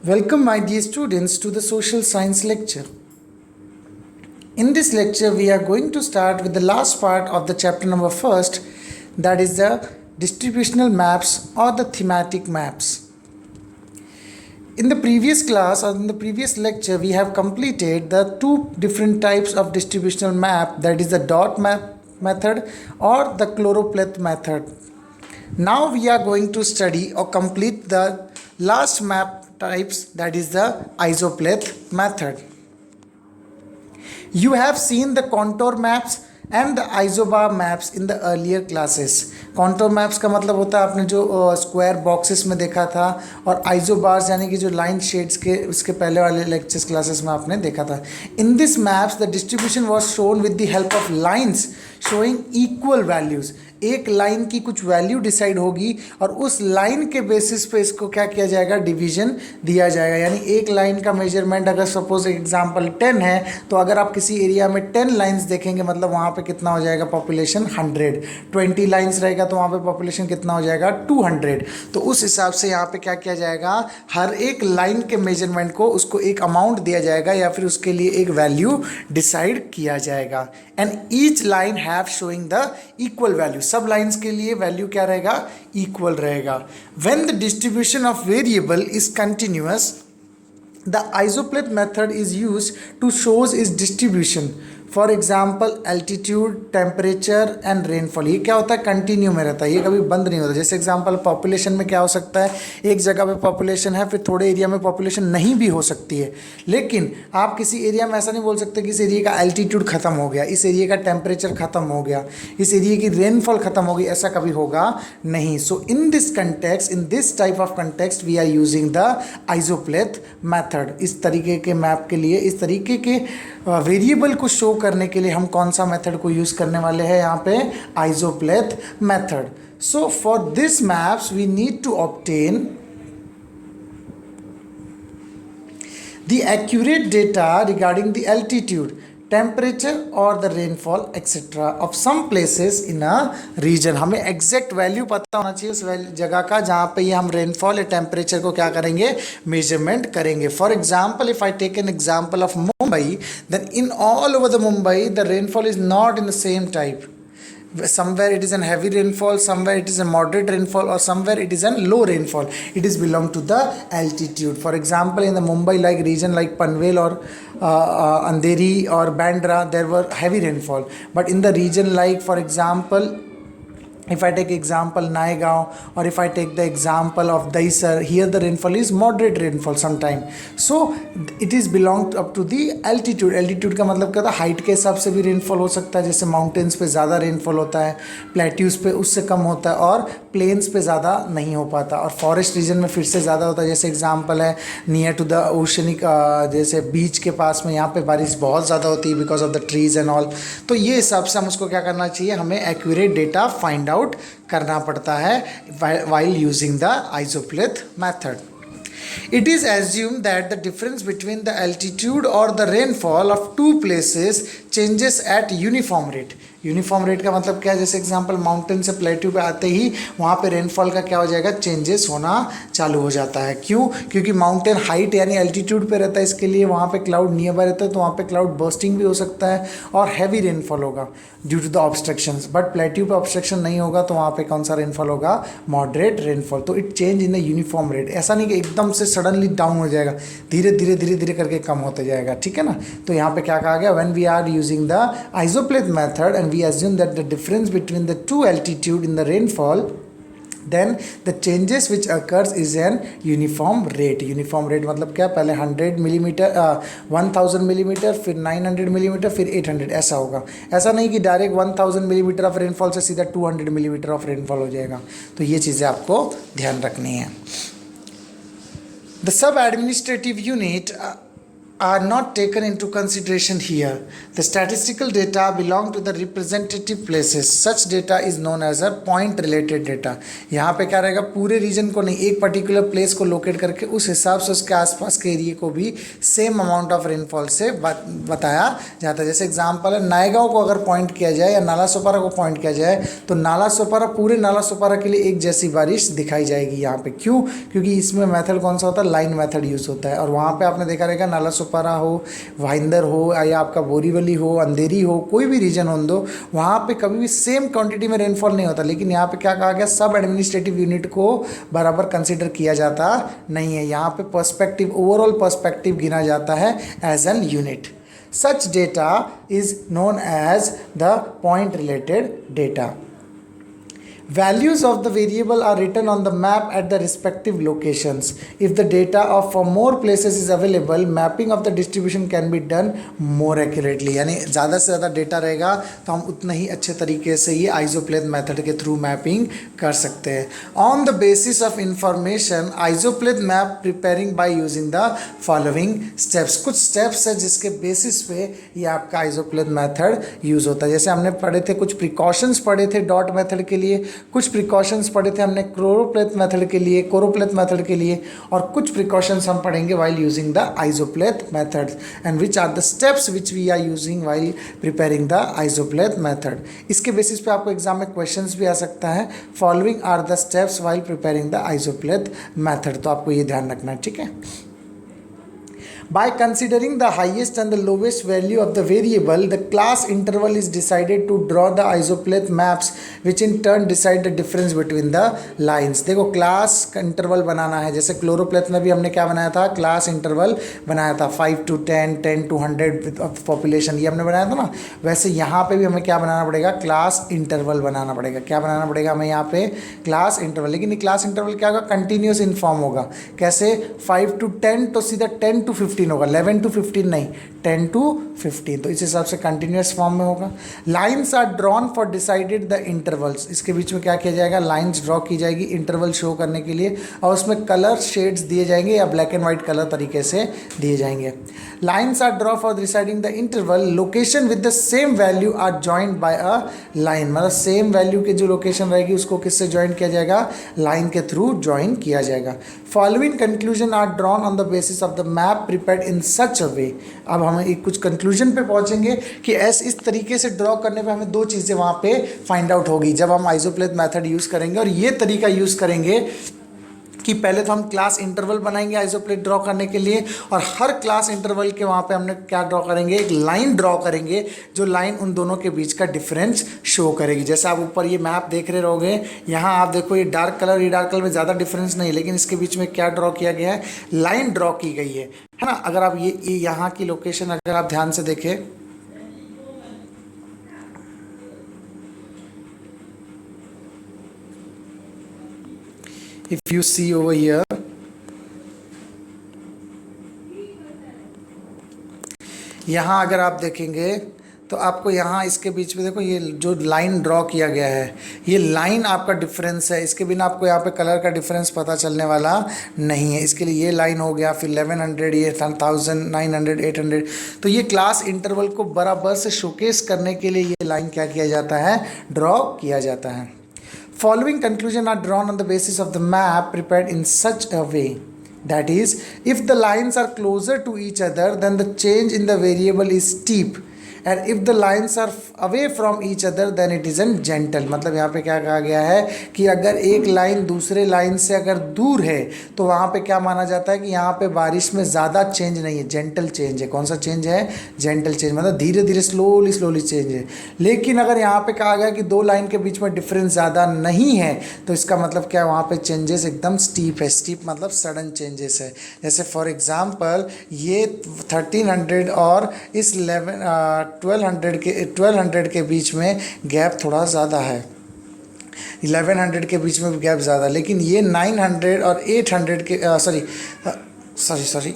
Welcome, my dear students, to the social science lecture. In this lecture, we are going to start with the last part of the chapter number first, that is the distributional maps or the thematic maps. In the previous class or in the previous lecture, we have completed the two different types of distributional map, that is the dot map method or the choropleth method. Now we are going to study or complete the last map types, that is the isopleth method. You have seen the contour maps and the isobar maps in the earlier classes. contour maps का मतलब होता है आपने जो square boxes में देखा था, और isobars यानी कि जो लाइन शेड्स के इसके पहले वाले लेक्चर्स क्लासेस में आपने देखा था. In this maps the distribution was shown with the help of lines showing equal values. एक लाइन की कुछ वैल्यू डिसाइड होगी और उस लाइन के बेसिस पे इसको क्या किया जाएगा, डिवीजन दिया जाएगा. यानी एक लाइन का मेजरमेंट अगर सपोज एग्जांपल 10 है, तो अगर आप किसी एरिया में 10 लाइंस देखेंगे मतलब वहाँ पे कितना हो जाएगा, पॉपुलेशन 100. 20 लाइंस रहेगा तो वहाँ पे पॉपुलेशन कितना हो जाएगा, 200. तो उस हिसाब से यहाँ पे क्या किया जाएगा, हर एक लाइन के मेजरमेंट को उसको एक अमाउंट दिया जाएगा या फिर उसके लिए एक वैल्यू डिसाइड किया जाएगा. And each line have showing the equal value. सब लाइंस के लिए वैल्यू क्या रहेगा, इक्वल रहेगा. When the distribution of variable is continuous, the isopleth method is used to shows its distribution. For example altitude, temperature and rainfall. ये क्या होता है, कंटिन्यू में रहता है, ये कभी बंद नहीं होता. जैसे एग्जाम्पल पॉपुलेशन में क्या हो सकता है, एक जगह पे पॉपुलेशन है, फिर थोड़े एरिया में पॉपुलेशन नहीं भी हो सकती है. लेकिन आप किसी एरिया में ऐसा नहीं बोल सकते कि इस एरिया का एल्टीट्यूड खत्म हो गया, इस एरिया का टेम्परेचर खत्म हो गया, इस एरिया की रेनफॉल खत्म हो गई, ऐसा कभी होगा नहीं. So in this context, in this type of context we are using the isopleth method. इस तरीके के मैप के लिए, इस तरीके के वेरिएबल को शो करने के लिए हम कौन सा मेथड को यूज़ करने वाले हैं यहाँ पे, isopleth method. So for this maps we need to obtain the accurate data regarding the altitude, temperature or the rainfall etc. of some places in a region. हमें एग्जैक्ट वैल्यू पता होना चाहिए उस जगह का जहाँ पे ये हम रेनफॉल या टेम्परेचर को क्या करेंगे, मेजरमेंट करेंगे. For example if I take an example of Mumbai, then in all over the Mumbai the rainfall is not in the same type. Somewhere it is an heavy rainfall, somewhere it is a moderate rainfall, or somewhere it is a low rainfall. It is belong to the altitude. For example, in the Mumbai like region like Panvel or Andheri or Bandra, there were heavy rainfall. But in the region like, for example, if I take example Naigaon, or if I take the example of Daisar, here the rainfall is moderate rainfall sometime. So it is belong up to the altitude. altitude का मतलब क्या होता है, height के हिसाब से भी rainfall हो सकता है. जैसे माउंटेन्स पे ज़्यादा रेनफॉल होता है, प्लेट्यूज पे उससे कम होता है, और प्लेन्स पे ज़्यादा नहीं हो पाता, और फॉरेस्ट रीजन में फिर से ज़्यादा होता है. जैसे एग्जाम्पल है नियर टू द ओशनिक, जैसे बीच के पास में यहाँ पे बारिश बहुत ज़्यादा होती है because of the trees and all. तो ये हिसाब से हम उसको क्या करना चाहिए, हमें एक्यूरेट डेटा फाइंड आउट करना पड़ता है while using the isopleth method. It is assumed that the difference between the altitude or the rainfall of two places changes at uniform rate. Uniform rate का मतलब क्या है, जैसे एग्जांपल माउंटेन से plateau पे आते ही वहाँ पे रेनफॉल का क्या हो जाएगा, चेंजेस होना चालू हो जाता है. क्यों, क्योंकि माउंटेन हाइट यानी एल्टीट्यूड पे रहता है, इसके लिए वहाँ पे क्लाउड नियर बाय रहता है, तो वहाँ पे क्लाउड बर्स्टिंग भी हो सकता है और हैवी रेनफॉल होगा due to the obstructions. But plateau पे ऑब्स्ट्रक्शन नहीं होगा तो वहाँ पे कौन सा रेनफॉल होगा, मॉडरेट रेनफॉल. तो it change in the uniform rate. ऐसा नहीं कि एकदम से सडनली डाउन हो जाएगा, धीरे धीरे धीरे धीरे करके कम होते जाएगा. ठीक है ना. तो यहाँ पे क्या कहा गया, when we are using the isopleth method and we assume that the difference between the two altitude in the rainfall, then the changes which occurs is an uniform rate. uniform rate मतलब क्या, पहले 100 millimetre, 1000 millimetre, फिर 900 millimetre, फिर 800, ऐसा होगा. ऐसा नहीं कि डायरेक्ट 1000 मिलीमीटर ऑफ रेनफॉल से सीधा 200 मिलीमीटर ऑफ रेनफॉल हो जाएगा. तो ये चीज़ें आपको ध्यान रखनी है. The sub administrative unit are not taken into consideration here. The statistical data belong to the representative places. Such data is known as a point related data. यहाँ पे क्या रहेगा, पूरे रीजन को नहीं, एक पर्टिकुलर प्लेस को लोकेट करके उस हिसाब से उसके आसपास के एरिया को भी सेम अमाउंट ऑफ रेनफॉल से बताया जाता है. जैसे एग्जांपल है, नायगांव को अगर पॉइंट किया जाए या नाला सोपारा को पॉइंट किया जाए तो नाला सोपारा, पूरे नाला सोपारा के लिए एक जैसी बारिश दिखाई जाएगी यहाँ पे. क्यों? क्योंकि इसमें मेथड कौन सा होता है, लाइन मेथड यूज़ होता है. और वहाँ पे आपने देखा रहेगा नाला सोपारा हो, भाईंदर हो या आपका बोरीवली हो, अंधेरी हो, कोई भी रीजन हो दो, वहाँ पे कभी भी सेम क्वांटिटी में रेनफॉल नहीं होता. लेकिन यहाँ पे क्या कहा गया, सब एडमिनिस्ट्रेटिव यूनिट को बराबर कंसिडर किया जाता नहीं है. यहाँ पे पर्सपेक्टिव, ओवरऑल पर्सपेक्टिव गिना जाता है as an unit. Such data is known as the point related data. Values of the variable are written on the map at the respective locations. If the data of for more places is available, mapping of the distribution can be done more accurately. यानी ज़्यादा से ज़्यादा data रहेगा तो हम उतना ही अच्छे तरीके से ये आइसोप्लेथ मेथड के थ्रू मैपिंग कर सकते हैं. On the basis of information, isopleth map preparing by using the following steps. कुछ स्टेप्स है जिसके बेसिस पे ये आपका आइसोप्लेथ मेथड यूज़ होता है. जैसे हमने पढ़े थे, कुछ प्रिकॉशंस पढ़े थे डॉट मेथड के लिए, कुछ प्रिकॉशंस पढ़े थे हमने क्लोरोप्लेथ मेथड के लिए, कोरोप्लेथ मेथड के लिए, और कुछ प्रिकॉशंस हम पढ़ेंगे while using the isopleth method. And which are the steps which we are using while preparing the isopleth method. इसके बेसिस पे आपको एग्जाम में क्वेश्चंस भी आ सकता है. Following are the steps while preparing the isopleth method. तो आपको ये ध्यान रखना है, ठीक है. By considering the highest and the lowest value of the variable, the class interval is decided to draw the isopleth maps, which in turn decide the difference between the lines. देखो class interval बनाना है. जैसे क्लोरोप्लेथ में भी हमने क्या बनाया था, class interval बनाया था, 5 to 10, 10 to 100 पॉपुलेशन, ये हमने बनाया था ना. वैसे यहाँ पे भी हमें क्या बनाना पड़ेगा, क्लास इंटरवल बनाना पड़ेगा. क्या बनाना पड़ेगा हमें यहाँ पे, क्लास इंटरवल. लेकिन ये क्लास इंटरवल क्या होगा, कंटिन्यूस इन फॉर्म होगा. कैसे, 5 to 10 तो सीधा 10 to 15 होगा, 11 to 15 नहीं, 10 to 15. तो इस हिसाब से कंटिन्यूस फॉर्म में होगा. Lines are drawn for decided the intervals. इसके बीच में क्या किया जाएगा, लाइन्स ड्रॉ की जाएगी इंटरवल शो करने के लिए, और उसमें कलर शेड्स दिए जाएंगे या ब्लैक एंड वाइट कलर तरीके से दिए जाएंगे. Lines are draw for deciding the interval. Location with the same value are joined by a line. मतलब सेम वैल्यू की जो लोकेशन रहेगी उसको किससे ज्वाइन किया जाएगा, लाइन के थ्रू ज्वाइन किया जाएगा. Following conclusion are drawn on the basis of the map prepared in such a way. अब हम एक कुछ कंक्लूजन पे पहुंचेंगे कि ऐसे इस तरीके से ड्रॉ करने पे हमें दो चीज़ें वहाँ पे फाइंड आउट होगी जब हम आइसोप्लेथ मेथड यूज़ करेंगे. और ये तरीका यूज़ करेंगे कि पहले तो हम क्लास इंटरवल बनाएंगे आइसोप्लेथ ड्रॉ करने के लिए, और हर क्लास इंटरवल के वहाँ पे हमने क्या ड्रॉ करेंगे, एक लाइन ड्रॉ करेंगे जो लाइन उन दोनों के बीच का डिफरेंस शो करेगी. जैसे आप ऊपर ये मैप देख रहे रहोगे, यहाँ आप देखो ये डार्क कलर, ये डार्क कलर में ज़्यादा डिफरेंस नहीं, लेकिन इसके बीच में क्या ड्रॉ किया गया है, लाइन ड्रॉ की गई है ना. अगर आप ये यहाँ की लोकेशन अगर आप ध्यान से देखें, if you see over here, यहाँ अगर आप देखेंगे तो आपको यहाँ इसके बीच में देखो ये जो लाइन ड्रॉ किया गया है, ये लाइन आपका डिफरेंस है. इसके बिना आपको यहाँ पे कलर का डिफरेंस पता चलने वाला नहीं है. इसके लिए ये लाइन हो गया, फिर 1100, ये 1000, 900, 800. तो ये क्लास इंटरवल को बराबर से शोकेस करने के लिए ये लाइन क्या किया जाता है, ड्रॉ किया जाता है. Following conclusion are drawn on the basis of the map prepared in such a way. That is, if the lines are closer to each other, then the change in the variable is steep. And if the lines are away from each other, then it is in gentle. मतलब यहाँ पे क्या कहा गया है कि अगर एक लाइन दूसरे लाइन से अगर दूर है तो वहाँ पे क्या माना जाता है कि यहाँ पे बारिश में ज़्यादा चेंज नहीं है, जेंटल चेंज है. कौन सा चेंज है, जेंटल चेंज, मतलब धीरे धीरे स्लोली चेंज है. लेकिन अगर यहाँ पे कहा गया कि दो लाइन के बीच में डिफरेंस ज़्यादा नहीं है तो इसका मतलब क्या है, वहाँ पे चेंजेस एकदम स्टीप है. स्टीप मतलब सडन चेंजेस है. जैसे फॉर एग्जाम्पल ये 1300 और इस 1200 के बीच में गैप थोड़ा ज़्यादा है, 1100 के बीच में भी गैप ज़्यादा, लेकिन ये 900 और 800 के सॉरी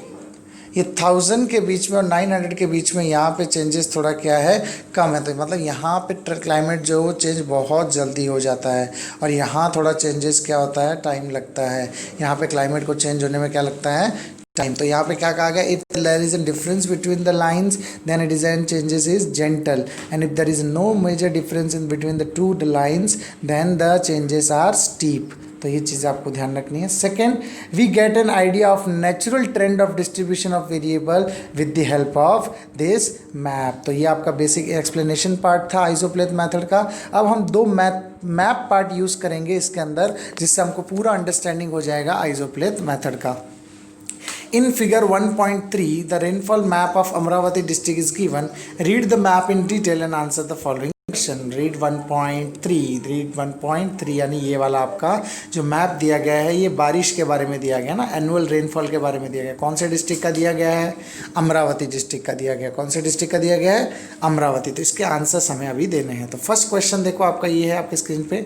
ये 1000 के बीच में और 900 के बीच में यहाँ पे चेंजेस थोड़ा क्या है, कम है. तो मतलब यहाँ पे क्लाइमेट जो वो चेंज बहुत जल्दी हो जाता है, और यहाँ थोड़ा चेंजेस क्या होता है, टाइम लगता है. यहाँ पे क्लाइमेट को चेंज होने में क्या लगता है, टाइम। तो यहाँ पे क्या कहा गया, if there is a difference between the lines then design changes is gentle, and if there is no major difference in between the two lines then the changes are steep. तो ये चीज़ आपको ध्यान रखनी है। Second, we get an idea of natural trend of distribution of variable with the help of this map. तो ये आपका बेसिक एक्सप्लेनेशन पार्ट था आइसोप्लेथ मेथड का। अब हम दो मैप पार्ट यूज़ करेंगे इसके अंदर, जिससे हमको पूरा अंडरस्टैंडिंग हो जाएगा आइसोप्लेथ मेथड का। In figure 1.3, the rainfall map of Amravati district is given. Read the map in detail and answer the following question. Read 1.3 यानी ये वाला आपका जो मैप दिया गया है ये बारिश के बारे में दिया गया ना, एनुअल रेनफॉल के बारे में दिया गया। कौन से डिस्ट्रिक्ट का दिया गया है? अमरावती डिस्ट्रिक्ट का दिया गया। कौन से डिस्ट्रिक्ट का दिया गया है? अमरावती। तो इसके आंसर्स हमें अभी देने हैं। तो फर्स्ट क्वेश्चन देखो आपका ये है आपकी स्क्रीन पे,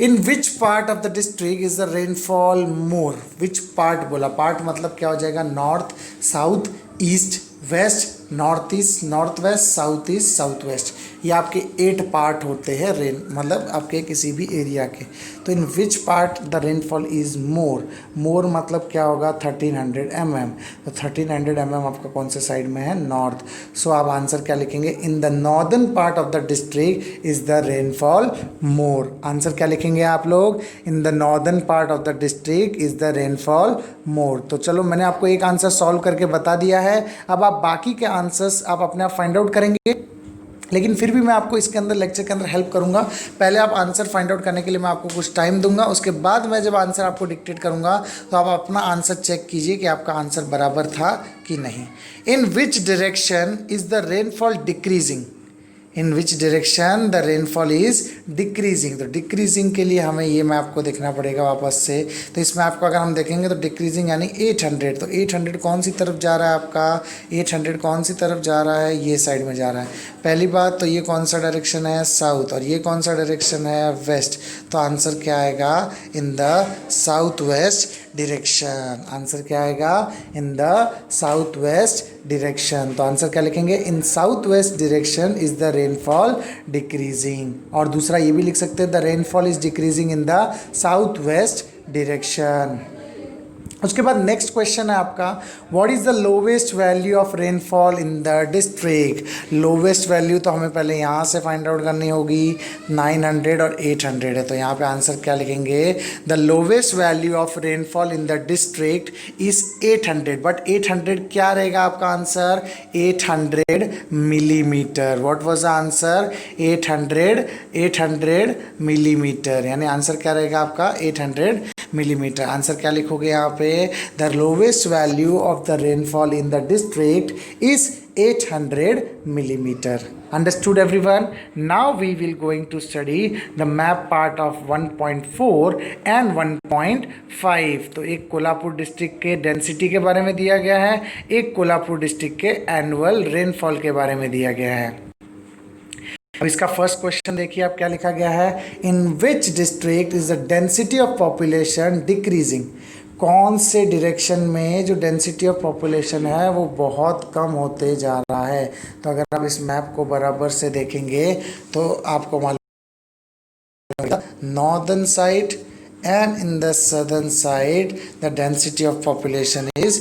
in which part of the district is the rainfall more. Which part बोला, पार्ट मतलब क्या हो जाएगा, north, south, east, west, north east, north west, south east, south west. ये आपके 8 पार्ट होते हैं रेन, मतलब आपके किसी भी एरिया के। तो in which part the rainfall is more, more मतलब क्या होगा, 1300 mm। तो 1300 mm आपका कौन से साइड में है, नॉर्थ। सो आप आंसर क्या लिखेंगे, in the northern part of the district is the rainfall more. Answer क्या लिखेंगे आप लोग, in the northern part of the district is the rainfall more. तो चलो मैंने आपको एक आंसर सॉल्व करके बता दिया है, अब आप बाकी के आंसर्स आप अपने आप फाइंड आउट करेंगे, लेकिन फिर भी मैं आपको इसके अंदर लेक्चर के अंदर हेल्प करूंगा। पहले आप आंसर फाइंड आउट करने के लिए मैं आपको कुछ टाइम दूंगा, उसके बाद मैं जब आंसर आपको डिक्टेट करूंगा तो आप अपना आंसर चेक कीजिए कि आपका आंसर बराबर था कि नहीं। In which direction is the rainfall decreasing, in which direction the rainfall is decreasing. तो डिक्रीजिंग के लिए हमें ये मैप को देखना पड़ेगा वापस से। तो इस मैप को अगर हम देखेंगे तो डिक्रीजिंग यानी 800। तो 800 कौन सी तरफ जा रहा है आपका, 800 कौन सी तरफ जा रहा है, ये साइड में जा रहा है। पहली बात तो ये कौन सा डायरेक्शन है, साउथ, और ये कौन सा डायरेक्शन है, वेस्ट। तो आंसर क्या आएगा, in the south west direction. Answer क्या आएगा, in the south west direction. तो आंसर क्या लिखेंगे, in south west direction is the rainfall decreasing. और दूसरा ये भी लिख सकते हैं, the rainfall is decreasing in the south west direction. उसके बाद नेक्स्ट क्वेश्चन है आपका, what is the lowest value of rainfall in the district. Lowest value तो हमें पहले यहाँ से फाइंड आउट करनी होगी, 900 और 800 है। तो यहाँ पे आंसर क्या लिखेंगे, the lowest value of rainfall in the district is 800। But 800 क्या रहेगा आपका answer, 800 millimetre. What was the answer, 800 millimetre, यानी आंसर क्या रहेगा आपका 800 मिलीमीटर। आंसर क्या लिखोगे यहाँ पे, the lowest value of the rainfall in the district is 800 millimeter. Understood everyone? Now we will going to study the map part of 1.4 and 1.5. तो एक कोल्हापुर डिस्ट्रिक्ट के डेंसिटी के बारे में दिया गया है, एक कोल्हापुर डिस्ट्रिक्ट के एनुअल रेनफॉल के बारे में दिया गया है। अब इसका फर्स्ट क्वेश्चन देखिए आप क्या लिखा गया है, in which district is the density of population decreasing. कौन से डायरेक्शन में जो डेंसिटी ऑफ पॉपुलेशन है वो बहुत कम होते जा रहा है। तो अगर आप इस मैप को बराबर से देखेंगे तो आपको मालूम northern side and in the southern side the density of population is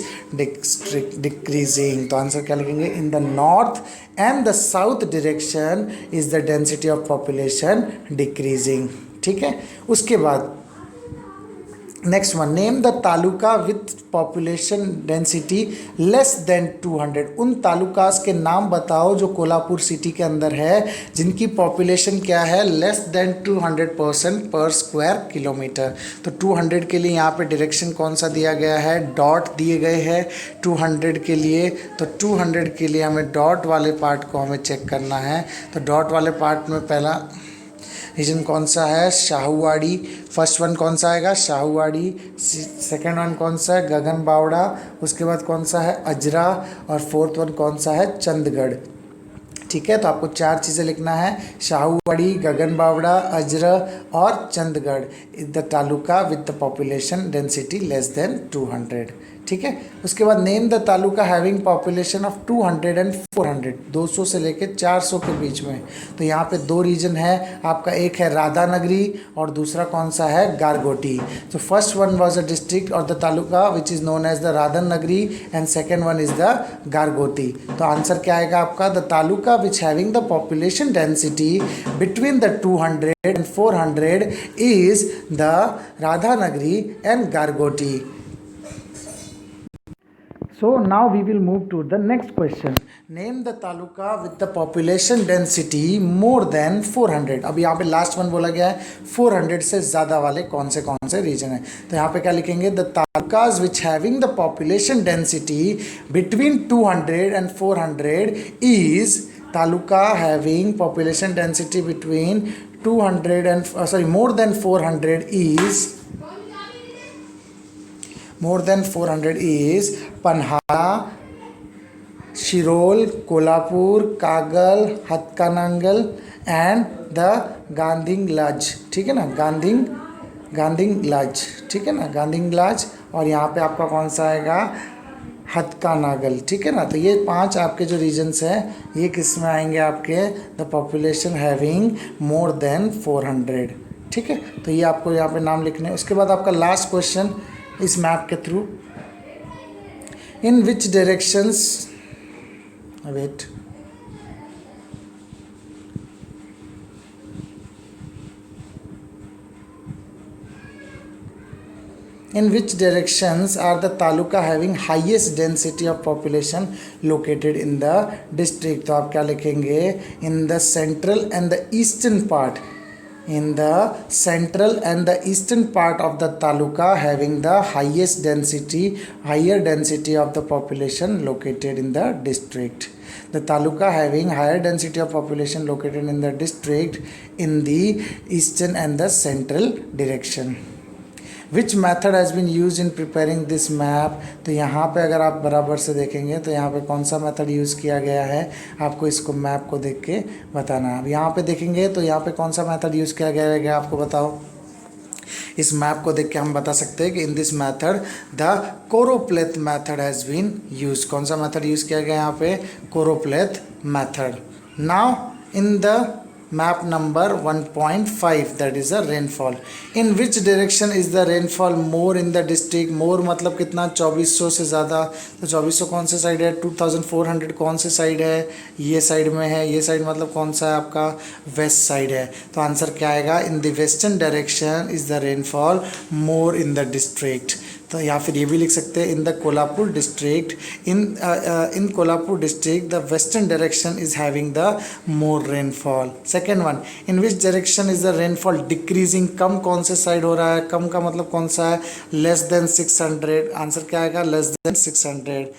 decreasing. तो आंसर क्या लिखेंगे, in the north and the south direction is the density of population decreasing. ठीक है, उसके बाद next one, name the taluka with population density less than 200। उन तालुकास के नाम बताओ जो कोल्हापुर सिटी के अंदर है जिनकी पॉपुलेशन क्या है, लेस देन 200% पर स्क्वायर किलोमीटर। तो 200 के लिए यहाँ पे डायरेक्शन कौन सा दिया गया है, डॉट दिए गए हैं 200 के लिए। तो 200 के लिए हमें डॉट वाले पार्ट को हमें चेक करना है। तो डॉट वाले पार्ट में पहला रीजन कौन सा है, शाहूवाड़ी। फर्स्ट वन कौन सा आएगा, शाहूवाड़ी। सेकंड वन कौन सा है, गगन बावड़ा। उसके बाद कौन सा है, अजरा। और फोर्थ वन कौन सा है, चंदगढ़। ठीक है, तो आपको 4 चीज़ें लिखना है, शाहूवाड़ी, गगन बावड़ा, अजरा और Chandgad is the taluka with the population density less than 200। ठीक है। उसके बाद name the taluka having population of 200 and 400, 200 से लेके 400 के बीच में। तो यहाँ पे दो रीजन है आपका, एक है राधानगरी और दूसरा कौन सा है, गारगोटी। तो first one was a district और the taluka which is known as the Radhanagari and second one is the Gargoti. तो आंसर क्या आएगा आपका, the taluka which having the population density between the 200 and 400 is the Radhanagari and Gargoti. So now we will move to the next question. Name the taluka with the population density more than 400. अब यहाँ पे last one बोला गया है 400 से ज़्यादा वाले कौन से रीजन है। तो यहाँ पे क्या लिखेंगे, the talukas which having the population density between 200 and 400 is taluka having population density between 200 and more than 400 is Panhala, Shirol, Kolhapur, Kagal, Hatkanangle and the Gadhinglaj. ठीक है ना, गांधींगलाज, ठीक है ना, गांधींगलाज। और यहाँ पे आपका कौन सा आएगा, हत्कानागल। ठीक है ना। तो ये 5 आपके जो रीजन्स हैं ये किस में आएंगे आपके, the population having more than 400। ठीक है। तो ये आपको यहाँ पे नाम लिखने हैं। उसके बाद आपका लास्ट क्वेश्चन इस मैप के through, in which directions, wait, in which directions are the taluka having highest density of population located in the district। तो आप क्या लिखेंगे, in the central and the eastern part, in the central and the eastern part of the taluka having the highest density, higher density of the population located in the district। The taluka having higher density of population located in the district in the eastern and the central direction। Which method has been use in preparing this map. तो यहाँ पे अगर आप बराबर से देखेंगे तो यहाँ पे कौन सा मेथड यूज़ किया गया है, आपको इसको मैप को देख के बताना है। अब यहाँ पे देखेंगे तो यहाँ पे कौन सा मेथड यूज़ किया गया है, आपको बताओ। इस मैप को देख के हम बता सकते हैं कि in this method the choropleth method has been use. कौन सा मैथड यूज़ किया गया यहाँ पे, choropleth method. Now in the map number 1.5 that is the rainfall, in which direction is the rainfall more in the district। more मतलब कितना, 2400 से ज़्यादा। तो 2400 कौन से साइड है, 2400 कौन से साइड है, ये साइड में है। ये साइड मतलब कौन सा है आपका, वेस्ट साइड है। तो आंसर क्या आएगा, in the western direction is the rainfall more in the district. तो या फिर ये भी लिख सकते हैं, in the Kolhapur district, in Kolhapur district the western direction is having the more rainfall. Second one, in which direction is the rainfall decreasing, कम कौन से साइड हो रहा है, कम का मतलब कौन सा है, लेस देन 600। आंसर क्या आएगा, लेस देन 600।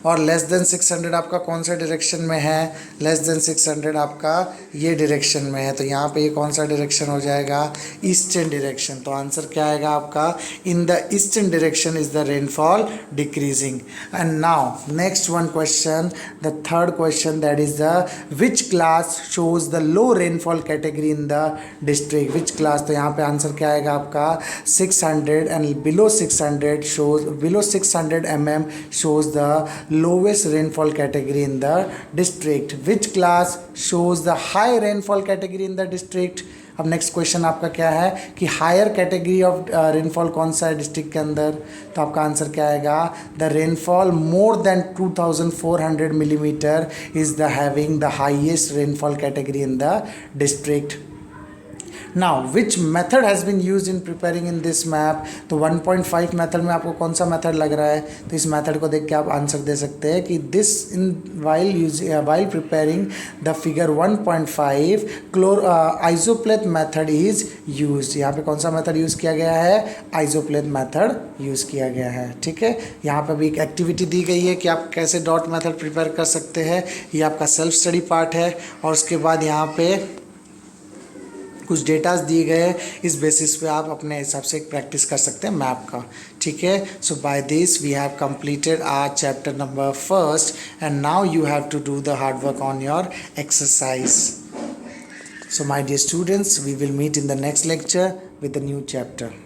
और लेस देन 600 आपका कौन सा डायरेक्शन में है, लेस देन 600 आपका ये डायरेक्शन में है। तो यहाँ पे ये कौन सा डायरेक्शन हो जाएगा, ईस्टर्न डायरेक्शन। तो आंसर क्या आएगा आपका, in the eastern direction is the rainfall decreasing. And now next one question, the third question, that is the which class shows the low rainfall category in the district. Which class, तो यहाँ पे answer क्या आएगा आपका, 600 and below 600 shows, below 600 mm shows the lowest rainfall category in the district। which class shows the high rainfall category in the district। अब next question आपका क्या है कि हायर कैटेगरी ऑफ रेनफॉल कौन सा है डिस्ट्रिक्ट के अंदर। तो आपका आंसर क्या आएगा, the rainfall more than 2400 millimetre is the having the highest rainfall category in the district. Now which method has been use in preparing in this map. तो 1.5 मेथड में आपको कौन सा मेथड लग रहा है, तो इस मेथड को देख के आप आंसर दे सकते हैं कि this in while preparing the figure 1.5 isopleth method is use. यहाँ पे कौन सा मेथड यूज़ किया गया है, आइसोप्लेथ मेथड यूज़ किया गया है। ठीक है, यहाँ पे भी एक एक्टिविटी दी गई है कि आप कैसे डॉट मेथड प्रिपेयर कर सकते हैं, ये आपका सेल्फ स्टडी पार्ट है। और उसके बाद यहाँ पे कुछ डेटाज दिए गए, इस बेसिस पे आप अपने हिसाब से एक प्रैक्टिस कर सकते हैं मैप का। ठीक है, so by this we have completed our chapter number 1 and now you have to do the hard work on your exercise. So my dear students, we will meet in the next lecture with the new chapter.